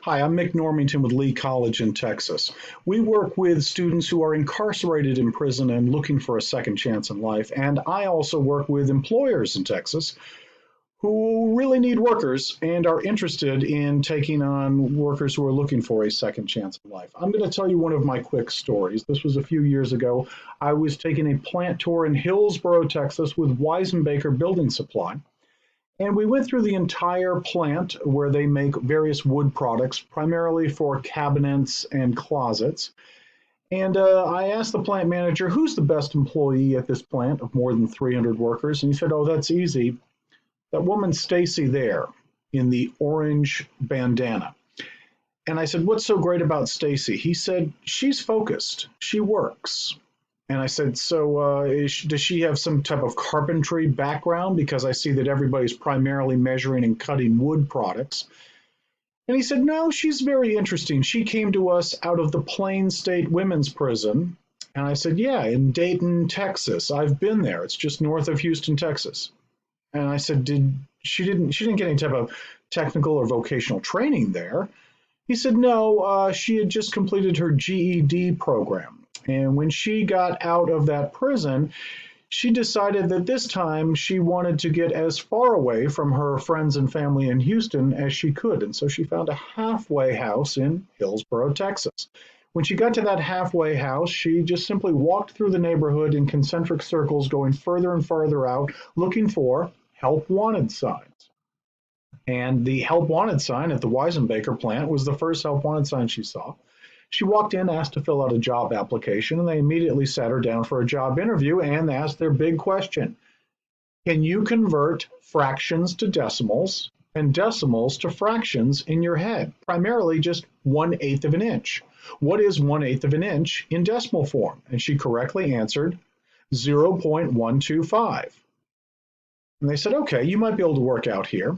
Hi, I'm Mick Normington with Lee College in Texas. We work with students who are incarcerated in prison and looking for a second chance in life. And I also work with employers in Texas who really need workers and are interested in taking on workers who are looking for a second chance in life. I'm going to tell you one of my quick stories. This was a few years ago. I was taking a plant tour in Hillsboro, Texas with Weisenbaker Building Supply. And we went through the entire plant where they make various wood products, primarily for cabinets and closets. And I asked the plant manager, who's the best employee at this plant of more than 300 workers? And he said, oh, that's easy. That woman, Stacy, there in the orange bandana. And I said, what's so great about Stacy? He said, she's focused. She works. And I said, so does she have some type of carpentry background? Because I see that everybody's primarily measuring and cutting wood products. And he said, no, she's very interesting. She came to us out of the Plains State Women's Prison. And I said, yeah, in Dayton, Texas. I've been there. It's just north of Houston, Texas. And I said, she didn't get any type of technical or vocational training there? He said, no, she had just completed her GED program. And when she got out of that prison, she decided that this time she wanted to get as far away from her friends and family in Houston as she could. And so she found a halfway house in Hillsboro, Texas. When she got to that halfway house, she just simply walked through the neighborhood in concentric circles, going further and farther out, looking for help wanted signs. And the help wanted sign at the Weisenbaker plant was the first help wanted sign she saw. She walked in, asked to fill out a job application, and they immediately sat her down for a job interview and asked their big question. Can you convert fractions to decimals and decimals to fractions in your head? Primarily just 1/8 of an inch. What is 1/8 of an inch in decimal form? And she correctly answered 0.125. And they said, okay, you might be able to work out here.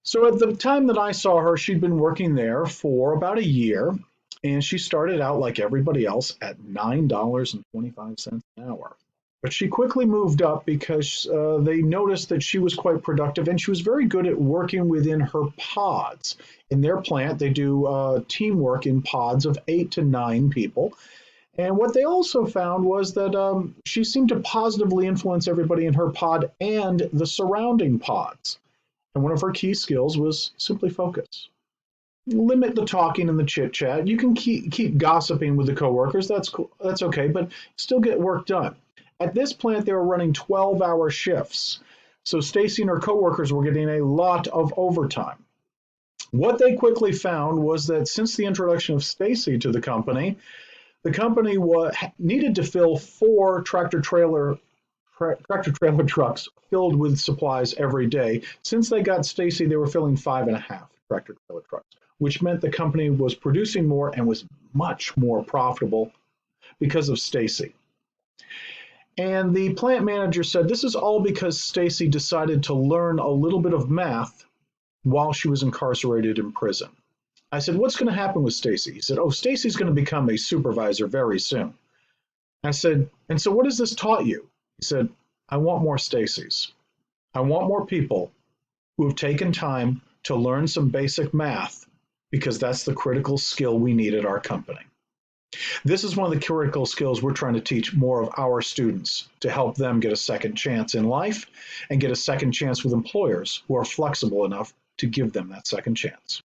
So at the time that I saw her, she'd been working there for about a year, and she started out like everybody else at $9.25 an hour. But she quickly moved up because they noticed that she was quite productive, and she was very good at working within her pods. In their plant, they do teamwork in pods of 8 to 9 people. And what they also found was that she seemed to positively influence everybody in her pod and the surrounding pods. And one of her key skills was simply focus. Limit the talking and the chit chat. You can keep gossiping with the coworkers. That's cool. That's okay, but still get work done. At this plant, they were running 12-hour shifts. So Stacy and her coworkers were getting a lot of overtime. What they quickly found was that since the introduction of Stacy to the company needed to fill 4 tractor-trailer trucks filled with supplies every day. Since they got Stacy, they were filling 5.5 tractor-trailer trucks, which meant the company was producing more and was much more profitable because of Stacy. And the plant manager said, this is all because Stacy decided to learn a little bit of math while she was incarcerated in prison. I said, what's going to happen with Stacy? He said, oh, Stacy's going to become a supervisor very soon. I said, and so what has this taught you? He said, I want more Stacys. I want more people who have taken time to learn some basic math because that's the critical skill we need at our company. This is one of the critical skills we're trying to teach more of our students to help them get a second chance in life and get a second chance with employers who are flexible enough to give them that second chance.